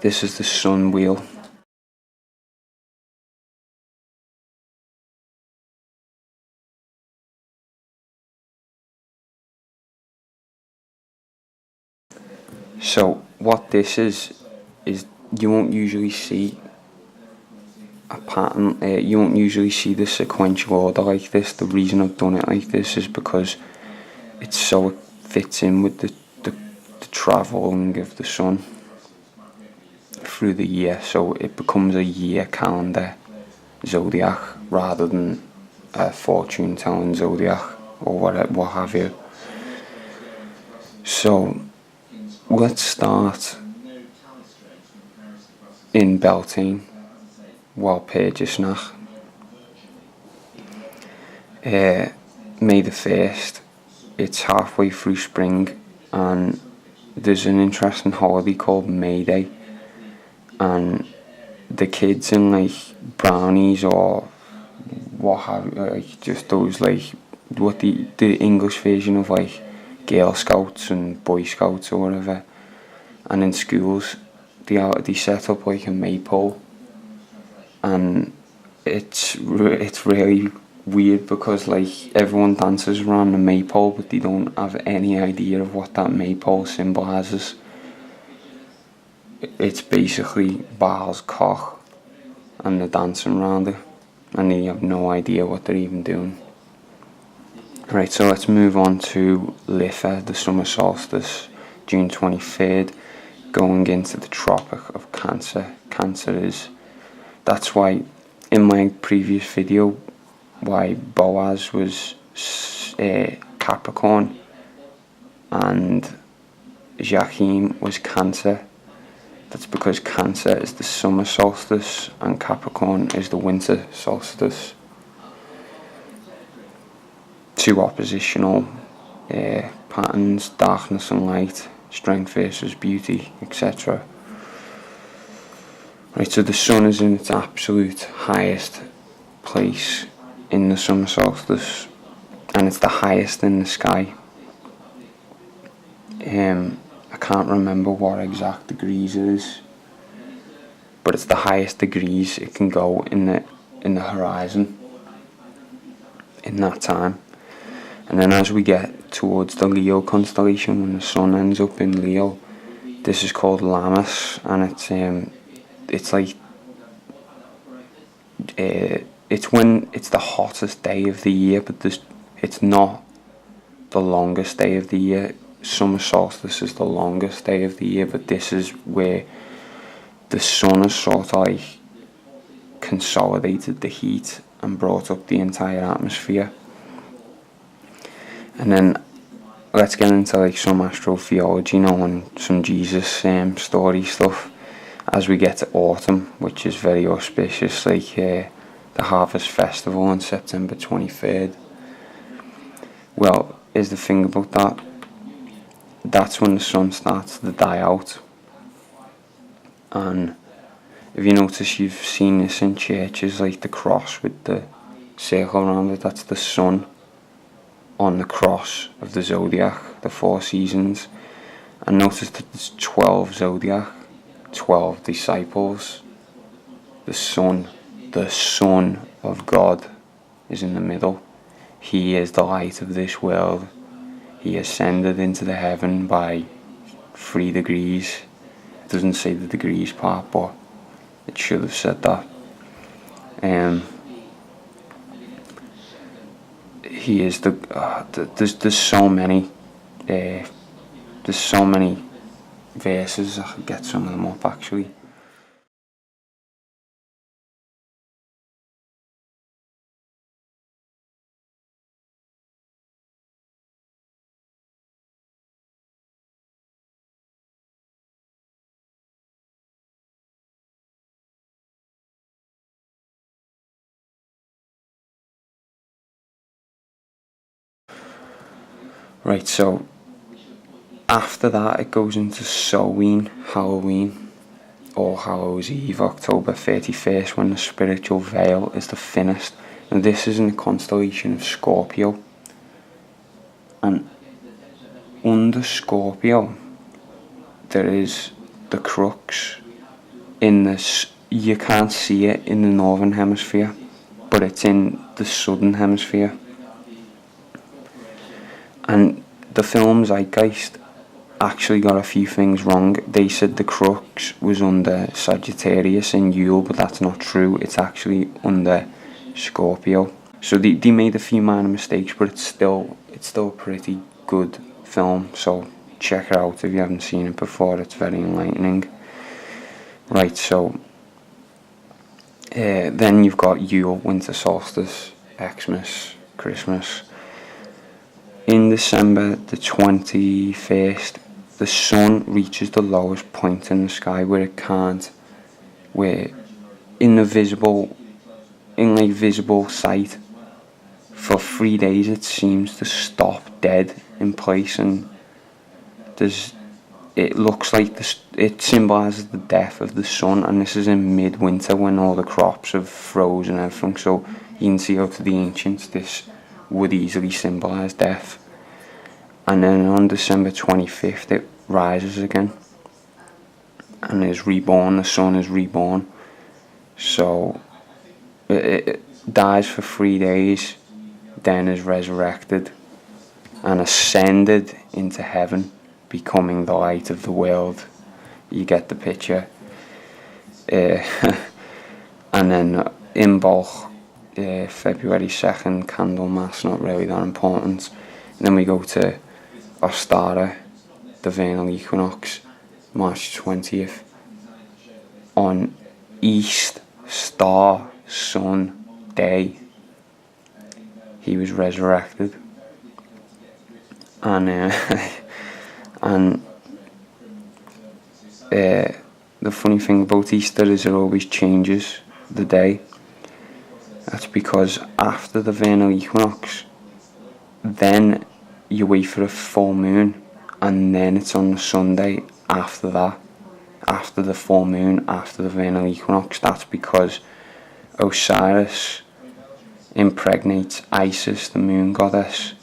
This is the sun wheel. So what this is you won't usually see a pattern, you won't usually see the sequential order like this. The reason I've done it like this is because it's so it fits in with the travelling of the sun through the year, so it becomes a year calendar zodiac rather than a fortune telling zodiac or what have you. So let's start in Beltane, Walpurgisnacht, May the 1st. It's halfway through spring, and there's an interesting holiday called May Day, and the kids in like brownies or what have you, like just those like what the English version of like Girl Scouts and Boy Scouts or whatever, and in schools they set up like a maypole, and it's really weird because like everyone dances around the maypole but they don't have any idea of what that maypole symbolizes. It's basically Baal's cock and they're dancing around it and they have no idea what they're even doing. Right, so let's move on to Litha, the summer solstice, June 23rd, going into the Tropic of Cancer. That's why in my previous video why Boaz was Capricorn and Joachim was Cancer. That's because Cancer is the summer solstice and Capricorn is the winter solstice. Two oppositional patterns, darkness and light, strength versus beauty, etc. Right, so the sun is in its absolute highest place in the summer solstice, and it's the highest in the sky. I can't remember what exact degrees it is, but it's the highest degrees it can go in the horizon in that time. And then as we get towards the Leo constellation, when the sun ends up in Leo, this is called Lammas, and it's like it's when it's the hottest day of the year, but it's not the longest day of the year. Summer solstice is the longest day of the year, but this is where the sun has sort of like consolidated the heat and brought up the entire atmosphere. And then let's get into like some astrotheology now and some Jesus story stuff as we get to autumn, which is very auspicious, like the Harvest Festival on September 23rd. Well, here's the thing about that. That's when the sun starts to die out. And if you notice, you've seen this in churches, like the cross with the circle around it, that's the sun on the cross of the zodiac, the 4 seasons. And notice that there's 12 zodiac, 12 disciples. The sun of God is in the middle. He is the light of this world. He ascended into the heaven by 3 degrees. It doesn't say the degrees part, but it should have said that. He is there's so many verses. I could get some of them up actually. Right, so after that it goes into Samhain, Halloween, or Hallows Eve, October 31st, when the spiritual veil is the thinnest. And this is in the constellation of Scorpio. And under Scorpio there is the crux you can't see it in the northern hemisphere, but it's in the southern hemisphere. And the film Zeitgeist actually got a few things wrong. They said the crux was under Sagittarius in Yule, but that's not true. It's actually under Scorpio. So they made a few minor mistakes, but it's still a pretty good film. So check it out if you haven't seen it before. It's very enlightening. Right, so then you've got Yule, winter solstice, Xmas, Christmas. In December the 21st, the sun reaches the lowest point in the sky where in visible sight, for 3 days it seems to stop dead in place, and it looks like it symbolises the death of the sun, and this is in midwinter when all the crops have frozen and everything, so you can see how to the ancients this would easily symbolise death. And then on December 25th it rises again and is reborn. The sun is reborn, so it dies for 3 days, then is resurrected and ascended into heaven, becoming the light of the world. You get the picture. And then Imbolc, February 2nd, Candlemas, not really that important. And then we go to Ostara, the vernal equinox, March 20th. On East Star Sun Day, he was resurrected. And the funny thing about Easter is it always changes the day. That's because after the vernal equinox, then you wait for a full moon, and then it's on the Sunday after that, after the full moon, after the vernal equinox. That's because Osiris impregnates Isis, the moon goddess,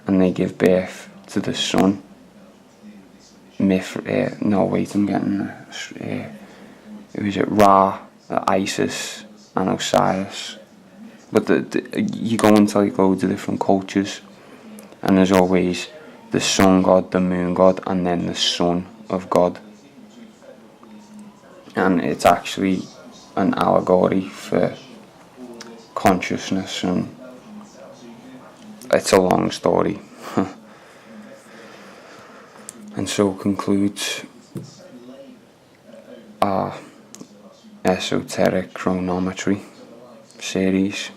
and they give birth to the sun. Ra, Isis, and Osiris. But you go into like loads of different cultures, and there's always the sun god, the moon god, and then the son of God. And it's actually an allegory for consciousness, and it's a long story. And so concludes our Esoteric Chronometry series.